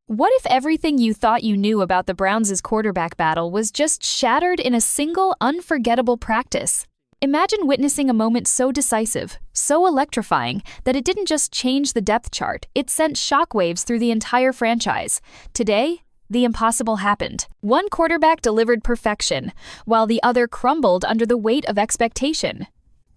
What if everything you thought you knew about the Browns' quarterback battle was just shattered in a single, unforgettable practice? Imagine witnessing a moment so decisive, so electrifying, that it didn't just change the depth chart, it sent shockwaves through the entire franchise. Today, the impossible happened. One quarterback delivered perfection, while the other crumbled under the weight of expectation.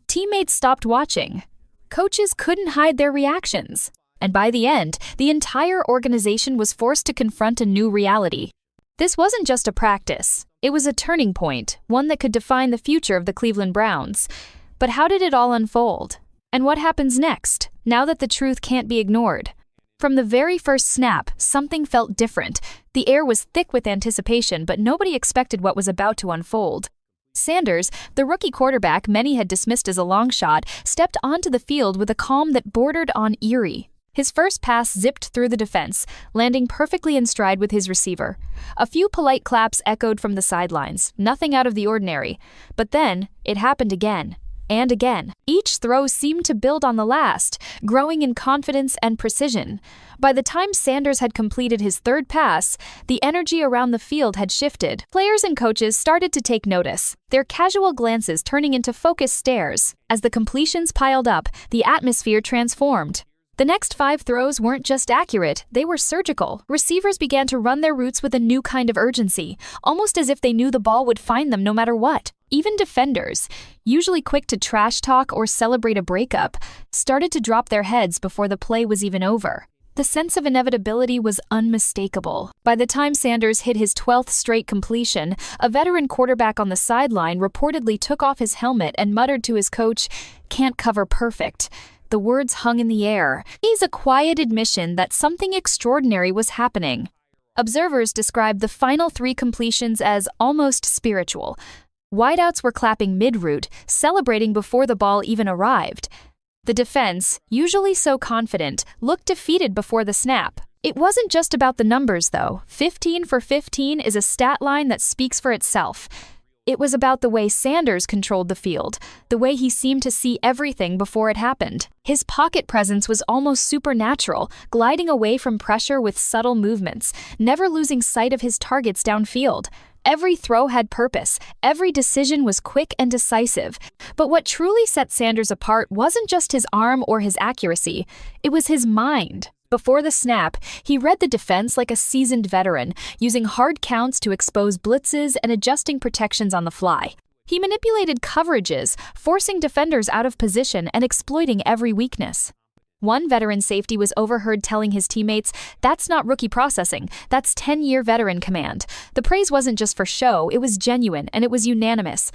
Teammates stopped watching. Coaches couldn't hide their reactions. And by the end, the entire organization was forced to confront a new reality. This wasn't just a practice. It was a turning point, one that could define the future of the Cleveland Browns. But how did it all unfold? And what happens next, now that the truth can't be ignored? From the very first snap, something felt different. The air was thick with anticipation, but nobody expected what was about to unfold. Sanders, the rookie quarterback many had dismissed as a long shot, stepped onto the field with a calm that bordered on eerie. His first pass zipped through the defense, landing perfectly in stride with his receiver. A few polite claps echoed from the sidelines, nothing out of the ordinary. But then, it happened again. And again. Each throw seemed to build on the last, growing in confidence and precision. By the time Sanders had completed his third pass, the energy around the field had shifted. Players and coaches started to take notice, their casual glances turning into focused stares. As the completions piled up, the atmosphere transformed. The next 5 throws weren't just accurate, they were surgical. Receivers began to run their routes with a new kind of urgency, almost as if they knew the ball would find them no matter what. Even defenders, usually quick to trash talk or celebrate a breakup, started to drop their heads before the play was even over. The sense of inevitability was unmistakable. By the time Sanders hit his 12th straight completion, a veteran quarterback on the sideline reportedly took off his helmet and muttered to his coach, "Can't cover perfect." The words hung in the air. It's a quiet admission that something extraordinary was happening. Observers described the final 3 completions as almost spiritual. Wideouts were clapping mid-route, celebrating before the ball even arrived. The defense, usually so confident, looked defeated before the snap. It wasn't just about the numbers, though. 15 for 15 is a stat line that speaks for itself. It was about the way Sanders controlled the field, the way he seemed to see everything before it happened. His pocket presence was almost supernatural, gliding away from pressure with subtle movements, never losing sight of his targets downfield. Every throw had purpose, every decision was quick and decisive. But what truly set Sanders apart wasn't just his arm or his accuracy, it was his mind. Before the snap, he read the defense like a seasoned veteran, using hard counts to expose blitzes and adjusting protections on the fly. He manipulated coverages, forcing defenders out of position and exploiting every weakness. One veteran safety was overheard telling his teammates, "That's not rookie processing, that's 10-year veteran command." The praise wasn't just for show, it was genuine, and it was unanimous.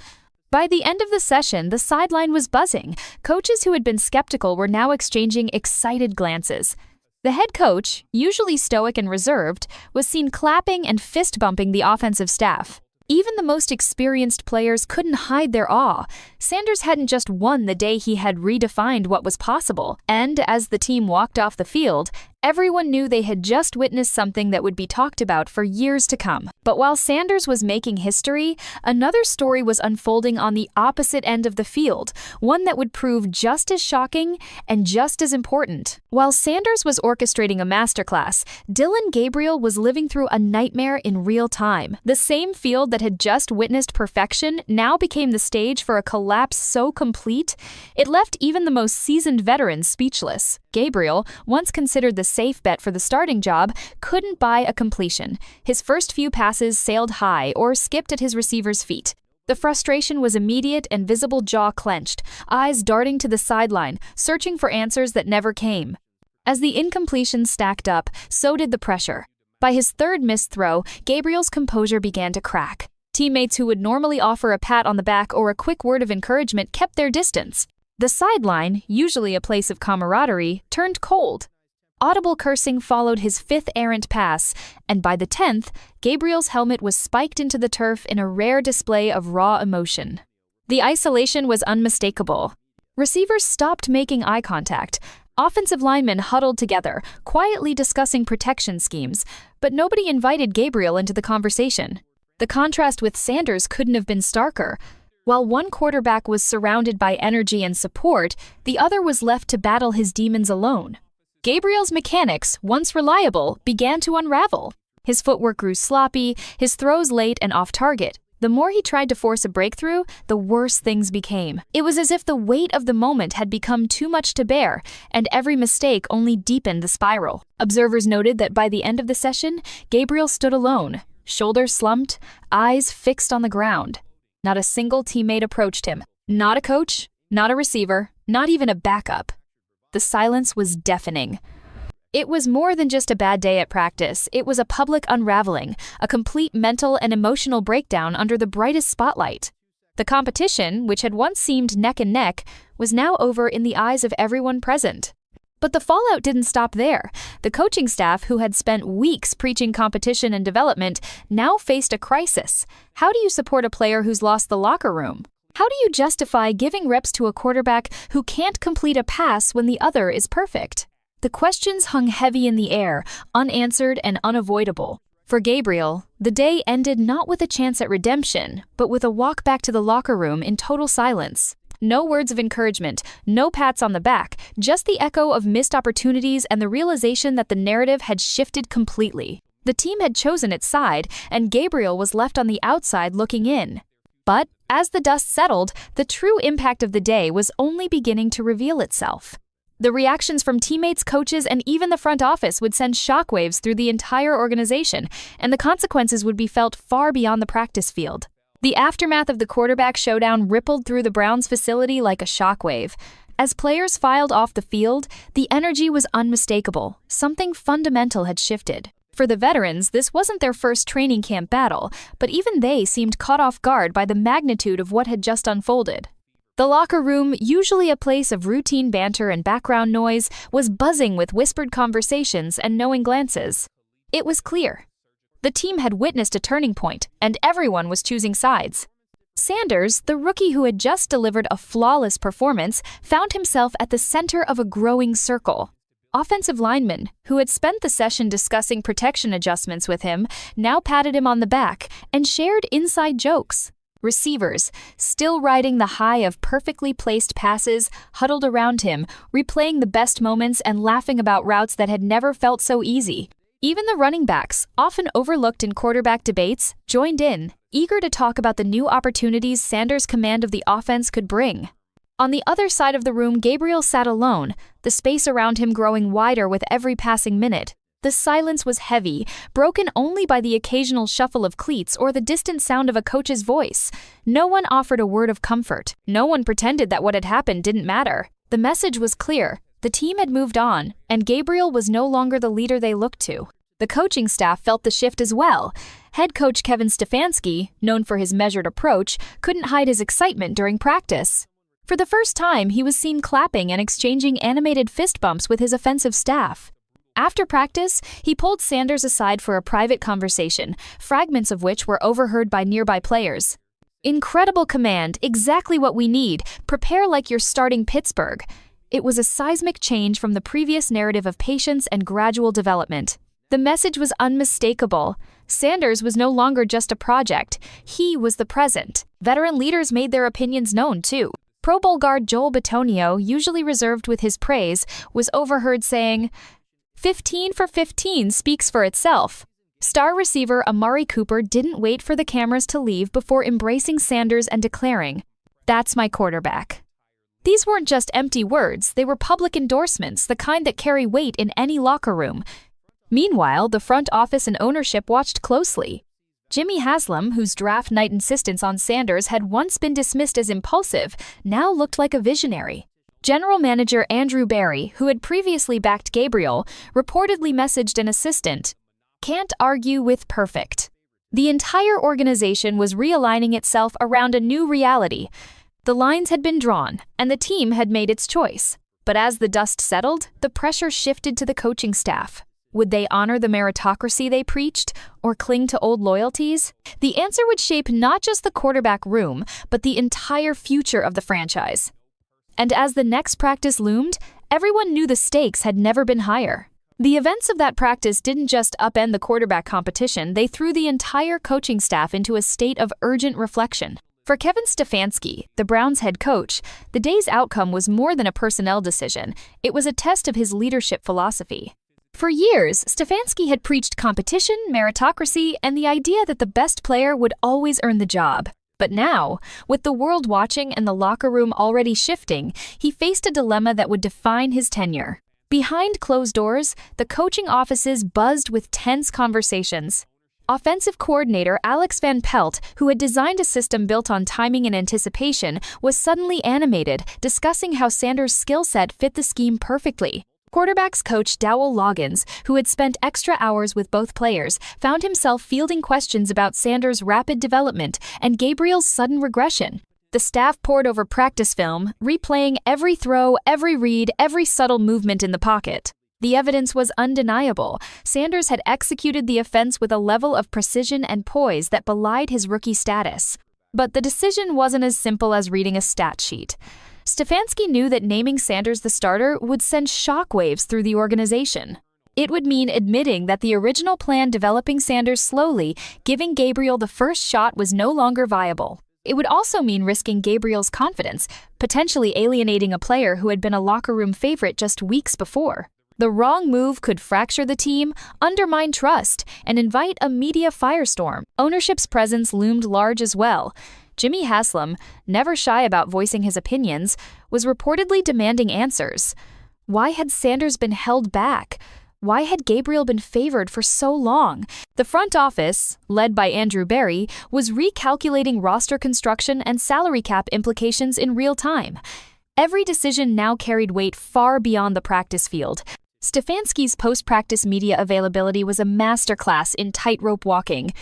By the end of the session, the sideline was buzzing. Coaches who had been skeptical were now exchanging excited glances. The head coach, usually stoic and reserved, was seen clapping and fist-bumping the offensive staff. Even the most experienced players couldn't hide their awe. Sanders hadn't just won the day he had redefined what was possible. And as the team walked off the field, everyone knew they had just witnessed something that would be talked about for years to come. But while Sanders was making history, another story was unfolding on the opposite end of the field, one that would prove just as shocking and just as important. While Sanders was orchestrating a masterclass, Dillon Gabriel was living through a nightmare in real time. The same field that had just witnessed perfection now became the stage for a collapse so complete, it left even the most seasoned veterans speechless. Gabriel, once considered the safe bet for the starting job, couldn't buy a completion. His first few passes sailed high or skipped at his receiver's feet. The frustration was immediate and visible, jaw clenched, eyes darting to the sideline, searching for answers that never came. As the incompletions stacked up, so did the pressure. By his third missed throw, Gabriel's composure began to crack. Teammates who would normally offer a pat on the back or a quick word of encouragement kept their distance. The sideline, usually a place of camaraderie, turned cold. Audible cursing followed his 5th errant pass, and by the 10th, Gabriel's helmet was spiked into the turf in a rare display of raw emotion. The isolation was unmistakable. Receivers stopped making eye contact. Offensive linemen huddled together, quietly discussing protection schemes, but nobody invited Gabriel into the conversation. The contrast with Sanders couldn't have been starker. While one quarterback was surrounded by energy and support, the other was left to battle his demons alone. Gabriel's mechanics, once reliable, began to unravel. His footwork grew sloppy, his throws late and off target. The more he tried to force a breakthrough, the worse things became. It was as if the weight of the moment had become too much to bear, and every mistake only deepened the spiral. Observers noted that by the end of the session, Gabriel stood alone, shoulders slumped, eyes fixed on the ground. Not a single teammate approached him. Not a coach, not a receiver, not even a backup. The silence was deafening. It was more than just a bad day at practice. It was a public unraveling, a complete mental and emotional breakdown under the brightest spotlight. The competition, which had once seemed neck and neck, was now over in the eyes of everyone present. But the fallout didn't stop there. The coaching staff, who had spent weeks preaching competition and development, now faced a crisis. How do you support a player who's lost the locker room? How do you justify giving reps to a quarterback who can't complete a pass when the other is perfect? The questions hung heavy in the air, unanswered and unavoidable. For Gabriel, the day ended not with a chance at redemption, but with a walk back to the locker room in total silence. No words of encouragement, no pats on the back, just the echo of missed opportunities and the realization that the narrative had shifted completely. The team had chosen its side, and Gabriel was left on the outside looking in. But as the dust settled, the true impact of the day was only beginning to reveal itself. The reactions from teammates, coaches, and even the front office would send shockwaves through the entire organization, and the consequences would be felt far beyond the practice field. The aftermath of the quarterback showdown rippled through the Browns facility like a shockwave. As players filed off the field, the energy was unmistakable. Something fundamental had shifted. For the veterans, this wasn't their first training camp battle, but even they seemed caught off guard by the magnitude of what had just unfolded. The locker room, usually a place of routine banter and background noise, was buzzing with whispered conversations and knowing glances. It was clear. The team had witnessed a turning point, and everyone was choosing sides. Sanders, the rookie who had just delivered a flawless performance, found himself at the center of a growing circle. Offensive linemen, who had spent the session discussing protection adjustments with him, now patted him on the back and shared inside jokes. Receivers, still riding the high of perfectly placed passes, huddled around him, replaying the best moments and laughing about routes that had never felt so easy. Even the running backs, often overlooked in quarterback debates, joined in, eager to talk about the new opportunities Sanders' command of the offense could bring. On the other side of the room, Gabriel sat alone, the space around him growing wider with every passing minute. The silence was heavy, broken only by the occasional shuffle of cleats or the distant sound of a coach's voice. No one offered a word of comfort. No one pretended that what had happened didn't matter. The message was clear. The team had moved on, and Gabriel was no longer the leader they looked to. The coaching staff felt the shift as well. Head coach Kevin Stefanski, known for his measured approach, couldn't hide his excitement during practice. For the first time, he was seen clapping and exchanging animated fist bumps with his offensive staff. After practice, he pulled Sanders aside for a private conversation, fragments of which were overheard by nearby players. "Incredible command, exactly what we need. Prepare like you're starting Pittsburgh." It was a seismic change from the previous narrative of patience and gradual development. The message was unmistakable. Sanders was no longer just a project. He was the present. Veteran leaders made their opinions known, too. Pro Bowl guard Joel Bitonio, usually reserved with his praise, was overheard saying, "15 for 15 speaks for itself." Star receiver Amari Cooper didn't wait for the cameras to leave before embracing Sanders and declaring, "That's my quarterback." These weren't just empty words, they were public endorsements, the kind that carry weight in any locker room. Meanwhile, the front office and ownership watched closely. Jimmy Haslam, whose draft night insistence on Sanders had once been dismissed as impulsive, now looked like a visionary. General Manager Andrew Berry, who had previously backed Gabriel, reportedly messaged an assistant, "Can't argue with perfect." The entire organization was realigning itself around a new reality. The lines had been drawn, and the team had made its choice. But as the dust settled, the pressure shifted to the coaching staff. Would they honor the meritocracy they preached, or cling to old loyalties? The answer would shape not just the quarterback room, but the entire future of the franchise. And as the next practice loomed, everyone knew the stakes had never been higher. The events of that practice didn't just upend the quarterback competition, they threw the entire coaching staff into a state of urgent reflection. For Kevin Stefanski, the Browns head coach, the day's outcome was more than a personnel decision. It was a test of his leadership philosophy. For years, Stefanski had preached competition, meritocracy, and the idea that the best player would always earn the job. But now, with the world watching and the locker room already shifting, he faced a dilemma that would define his tenure. Behind closed doors, the coaching offices buzzed with tense conversations. Offensive coordinator Alex Van Pelt, who had designed a system built on timing and anticipation, was suddenly animated, discussing how Sanders' skill set fit the scheme perfectly. Quarterbacks coach Dowell Loggins, who had spent extra hours with both players, found himself fielding questions about Sanders' rapid development and Gabriel's sudden regression. The staff pored over practice film, replaying every throw, every read, every subtle movement in the pocket. The evidence was undeniable. Sanders had executed the offense with a level of precision and poise that belied his rookie status. But the decision wasn't as simple as reading a stat sheet. Stefanski knew that naming Sanders the starter would send shockwaves through the organization. It would mean admitting that the original plan developing Sanders slowly, giving Gabriel the first shot, was no longer viable. It would also mean risking Gabriel's confidence, potentially alienating a player who had been a locker room favorite just weeks before. The wrong move could fracture the team, undermine trust, and invite a media firestorm. Ownership's presence loomed large as well. Jimmy Haslam, never shy about voicing his opinions, was reportedly demanding answers. Why had Sanders been held back? Why had Gabriel been favored for so long? The front office, led by Andrew Berry, was recalculating roster construction and salary cap implications in real time. Every decision now carried weight far beyond the practice field. Stefanski's post-practice media availability was a masterclass in tightrope walking.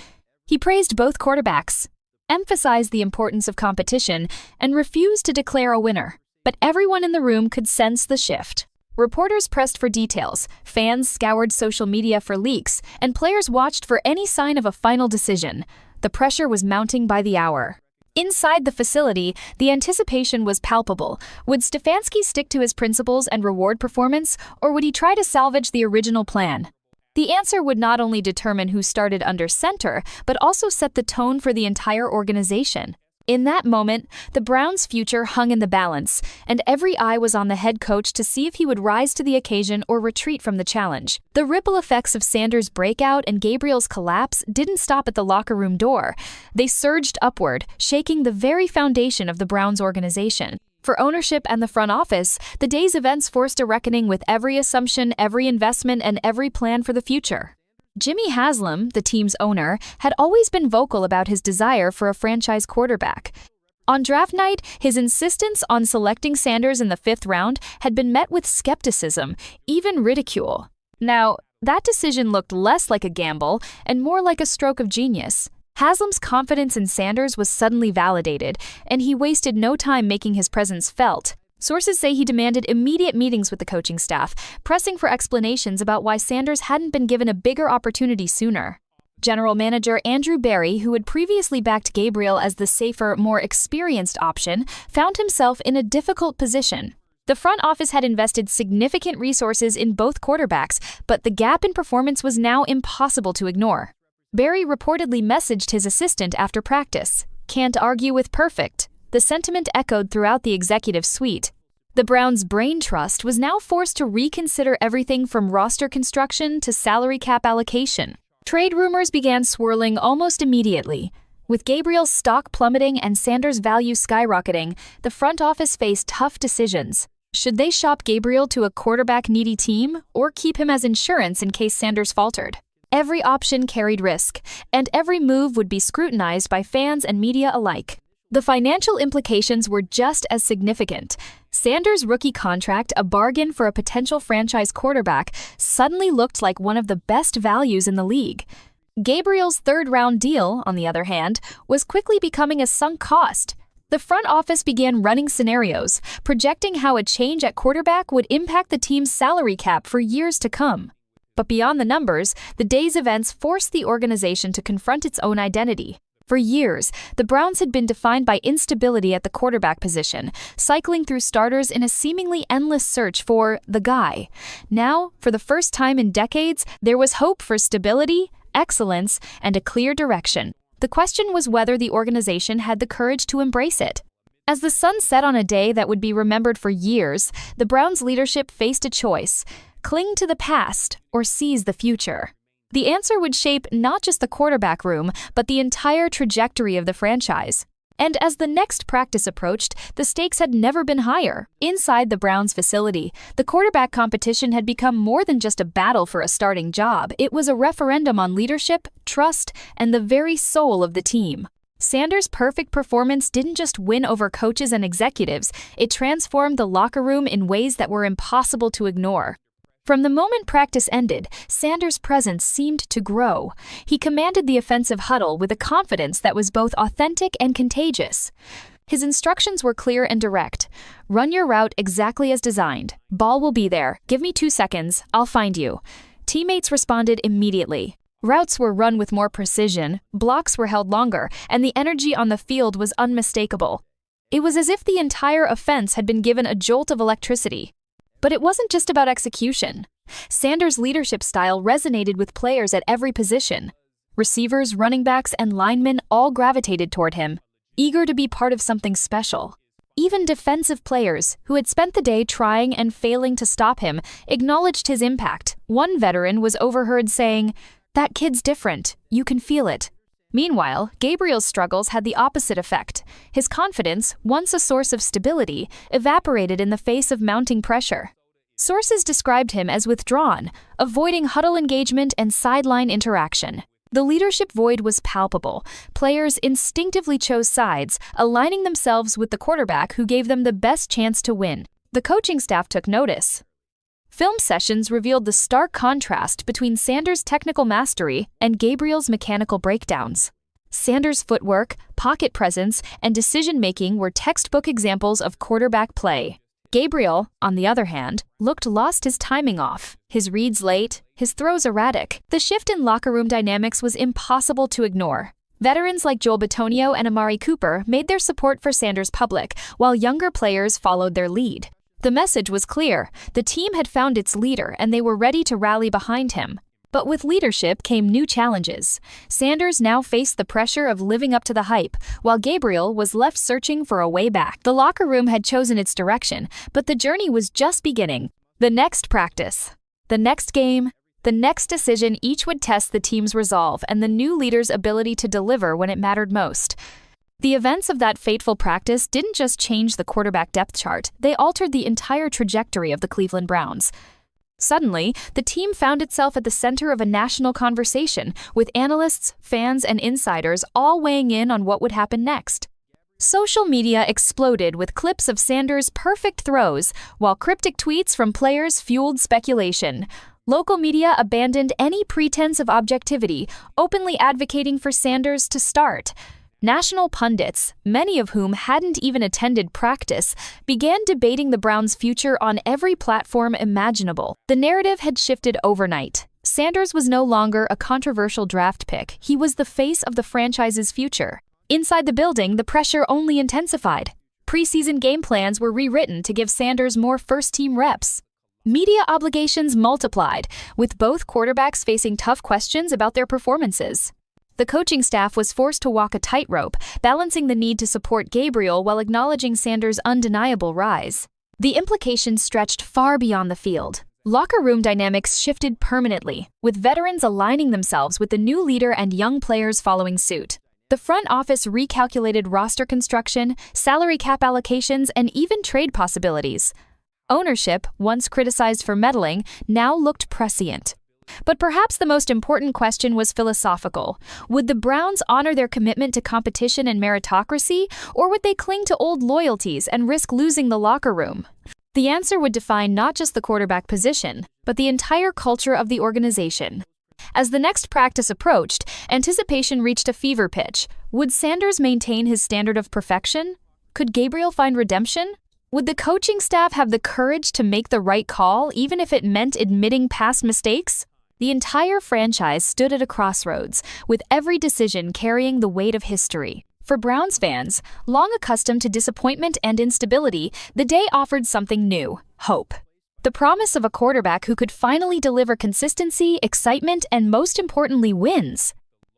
He praised both quarterbacks, emphasized the importance of competition, and refused to declare a winner. But everyone in the room could sense the shift. Reporters pressed for details, fans scoured social media for leaks, and players watched for any sign of a final decision. The pressure was mounting by the hour. Inside the facility, the anticipation was palpable. Would Stefanski stick to his principles and reward performance, or would he try to salvage the original plan? The answer would not only determine who started under center, but also set the tone for the entire organization. In that moment, the Browns' future hung in the balance, and every eye was on the head coach to see if he would rise to the occasion or retreat from the challenge. The ripple effects of Sanders' breakout and Gabriel's collapse didn't stop at the locker room door. They surged upward, shaking the very foundation of the Browns organization. For ownership and the front office, the day's events forced a reckoning with every assumption, every investment, and every plan for the future. Jimmy Haslam, the team's owner, had always been vocal about his desire for a franchise quarterback. On draft night, his insistence on selecting Sanders in the 5th round had been met with skepticism, even ridicule. Now, that decision looked less like a gamble and more like a stroke of genius. Haslam's confidence in Sanders was suddenly validated, and he wasted no time making his presence felt. Sources say he demanded immediate meetings with the coaching staff, pressing for explanations about why Sanders hadn't been given a bigger opportunity sooner. General manager Andrew Berry, who had previously backed Gabriel as the safer, more experienced option, found himself in a difficult position. The front office had invested significant resources in both quarterbacks, but the gap in performance was now impossible to ignore. Berry reportedly messaged his assistant after practice, "Can't argue with perfect." The sentiment echoed throughout the executive suite. The Browns' brain trust was now forced to reconsider everything from roster construction to salary cap allocation. Trade rumors began swirling almost immediately. With Gabriel's stock plummeting and Sanders' value skyrocketing, the front office faced tough decisions. Should they shop Gabriel to a quarterback-needy team, or keep him as insurance in case Sanders faltered? Every option carried risk, and every move would be scrutinized by fans and media alike. The financial implications were just as significant. Sanders' rookie contract, a bargain for a potential franchise quarterback, suddenly looked like one of the best values in the league. Gabriel's 3rd-round deal, on the other hand, was quickly becoming a sunk cost. The front office began running scenarios, projecting how a change at quarterback would impact the team's salary cap for years to come. But beyond the numbers, the day's events forced the organization to confront its own identity. For years, the Browns had been defined by instability at the quarterback position, cycling through starters in a seemingly endless search for the guy. Now, for the first time in decades, there was hope for stability, excellence, and a clear direction. The question was whether the organization had the courage to embrace it. As the sun set on a day that would be remembered for years, the Browns' leadership faced a choice: cling to the past or seize the future. The answer would shape not just the quarterback room, but the entire trajectory of the franchise. And as the next practice approached, the stakes had never been higher. Inside the Browns facility, the quarterback competition had become more than just a battle for a starting job. It was a referendum on leadership, trust, and the very soul of the team. Sanders' perfect performance didn't just win over coaches and executives, it transformed the locker room in ways that were impossible to ignore. From the moment practice ended, Sanders' presence seemed to grow. He commanded the offensive huddle with a confidence that was both authentic and contagious. His instructions were clear and direct. Run your route exactly as designed. Ball will be there. Give me 2 seconds. I'll find you. Teammates responded immediately. Routes were run with more precision, blocks were held longer, and the energy on the field was unmistakable. It was as if the entire offense had been given a jolt of electricity. But it wasn't just about execution. Sanders' leadership style resonated with players at every position. Receivers, running backs, and linemen all gravitated toward him, eager to be part of something special. Even defensive players, who had spent the day trying and failing to stop him, acknowledged his impact. One veteran was overheard saying, "That kid's different. You can feel it." Meanwhile, Gabriel's struggles had the opposite effect. His confidence, once a source of stability, evaporated in the face of mounting pressure. Sources described him as withdrawn, avoiding huddle engagement and sideline interaction. The leadership void was palpable. Players instinctively chose sides, aligning themselves with the quarterback who gave them the best chance to win. The coaching staff took notice. Film sessions revealed the stark contrast between Sanders' technical mastery and Gabriel's mechanical breakdowns. Sanders' footwork, pocket presence, and decision-making were textbook examples of quarterback play. Gabriel, on the other hand, looked lost, his timing off, his reads late, his throws erratic. The shift in locker room dynamics was impossible to ignore. Veterans like Joel Bitonio and Amari Cooper made their support for Sanders public, while younger players followed their lead. The message was clear. The team had found its leader, and they were ready to rally behind him. But with leadership came new challenges. Sanders now faced the pressure of living up to the hype, while Gabriel was left searching for a way back. The locker room had chosen its direction, but the journey was just beginning. The next practice, the next game, the next decision, each would test the team's resolve and the new leader's ability to deliver when it mattered most. The events of that fateful practice didn't just change the quarterback depth chart, they altered the entire trajectory of the Cleveland Browns. Suddenly, the team found itself at the center of a national conversation, with analysts, fans, and insiders all weighing in on what would happen next. Social media exploded with clips of Sanders' perfect throws, while cryptic tweets from players fueled speculation. Local media abandoned any pretense of objectivity, openly advocating for Sanders to start. National pundits, many of whom hadn't even attended practice, began debating the Browns' future on every platform imaginable. The narrative had shifted overnight. Sanders was no longer a controversial draft pick. He was the face of the franchise's future. Inside the building, the pressure only intensified. Preseason game plans were rewritten to give Sanders more first-team reps. Media obligations multiplied, with both quarterbacks facing tough questions about their performances. The coaching staff was forced to walk a tightrope, balancing the need to support Gabriel while acknowledging Sanders' undeniable rise. The implications stretched far beyond the field. Locker room dynamics shifted permanently, with veterans aligning themselves with the new leader and young players following suit. The front office recalculated roster construction, salary cap allocations, and even trade possibilities. Ownership, once criticized for meddling, now looked prescient. But perhaps the most important question was philosophical. Would the Browns honor their commitment to competition and meritocracy, or would they cling to old loyalties and risk losing the locker room? The answer would define not just the quarterback position, but the entire culture of the organization. As the next practice approached, anticipation reached a fever pitch. Would Sanders maintain his standard of perfection? Could Gabriel find redemption? Would the coaching staff have the courage to make the right call, even if it meant admitting past mistakes? The entire franchise stood at a crossroads, with every decision carrying the weight of history. For Browns fans, long accustomed to disappointment and instability, the day offered something new: hope. The promise of a quarterback who could finally deliver consistency, excitement, and most importantly, wins.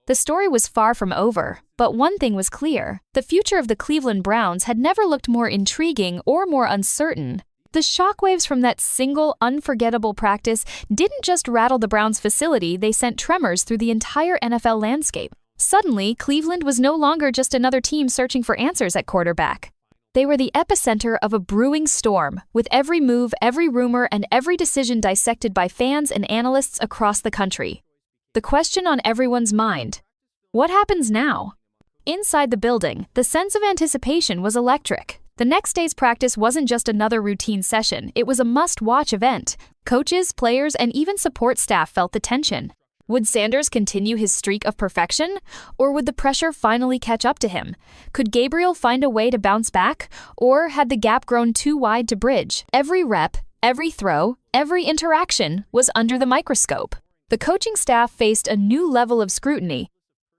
The story was far from over, but one thing was clear. The future of the Cleveland Browns had never looked more intriguing or more uncertain. The shockwaves from that single, unforgettable practice didn't just rattle the Browns' facility, they sent tremors through the entire NFL landscape. Suddenly, Cleveland was no longer just another team searching for answers at quarterback. They were the epicenter of a brewing storm, with every move, every rumor, and every decision dissected by fans and analysts across the country. The question on everyone's mind: what happens now? Inside the building, the sense of anticipation was electric. The next day's practice wasn't just another routine session, it was a must-watch event. Coaches, players, and even support staff felt the tension. Would Sanders continue his streak of perfection? Or would the pressure finally catch up to him? Could Gabriel find a way to bounce back? Or had the gap grown too wide to bridge? Every rep, every throw, every interaction was under the microscope. The coaching staff faced a new level of scrutiny.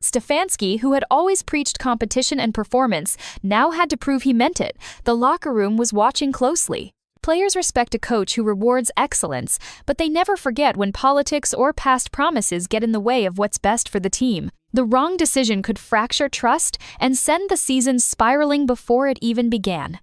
Stefanski, who had always preached competition and performance, now had to prove he meant it. The locker room was watching closely. Players respect a coach who rewards excellence, but they never forget when politics or past promises get in the way of what's best for the team. The wrong decision could fracture trust and send the season spiraling before it even began.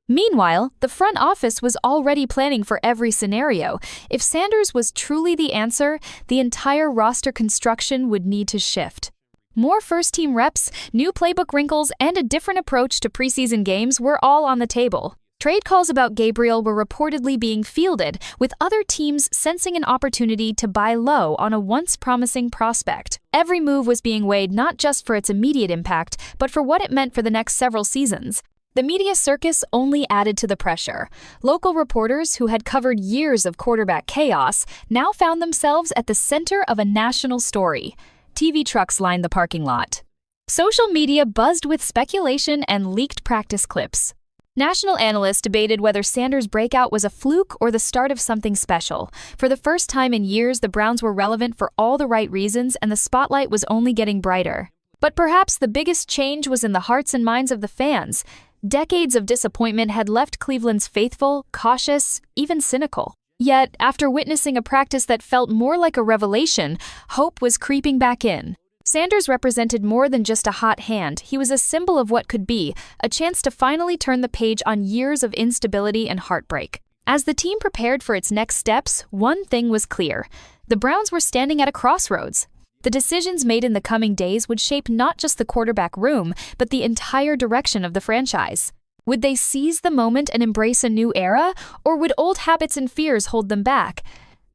Meanwhile, the front office was already planning for every scenario. If Sanders was truly the answer, the entire roster construction would need to shift. More first-team reps, new playbook wrinkles, and a different approach to preseason games were all on the table. Trade calls about Gabriel were reportedly being fielded, with other teams sensing an opportunity to buy low on a once-promising prospect. Every move was being weighed not just for its immediate impact, but for what it meant for the next several seasons. The media circus only added to the pressure. Local reporters who had covered years of quarterback chaos now found themselves at the center of a national story. TV trucks lined the parking lot. Social media buzzed with speculation and leaked practice clips. National analysts debated whether Sanders' breakout was a fluke or the start of something special. For the first time in years, the Browns were relevant for all the right reasons, and the spotlight was only getting brighter. But perhaps the biggest change was in the hearts and minds of the fans. Decades of disappointment had left Cleveland's faithful, cautious, even cynical. Yet, after witnessing a practice that felt more like a revelation, hope was creeping back in. Sanders represented more than just a hot hand. He was a symbol of what could be, a chance to finally turn the page on years of instability and heartbreak. As the team prepared for its next steps, one thing was clear. The Browns were standing at a crossroads. The decisions made in the coming days would shape not just the quarterback room, but the entire direction of the franchise. Would they seize the moment and embrace a new era, or would old habits and fears hold them back?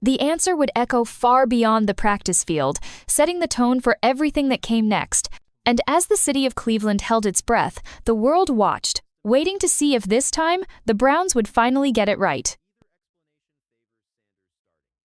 The answer would echo far beyond the practice field, setting the tone for everything that came next. And as the city of Cleveland held its breath, the world watched, waiting to see if this time the Browns would finally get it right.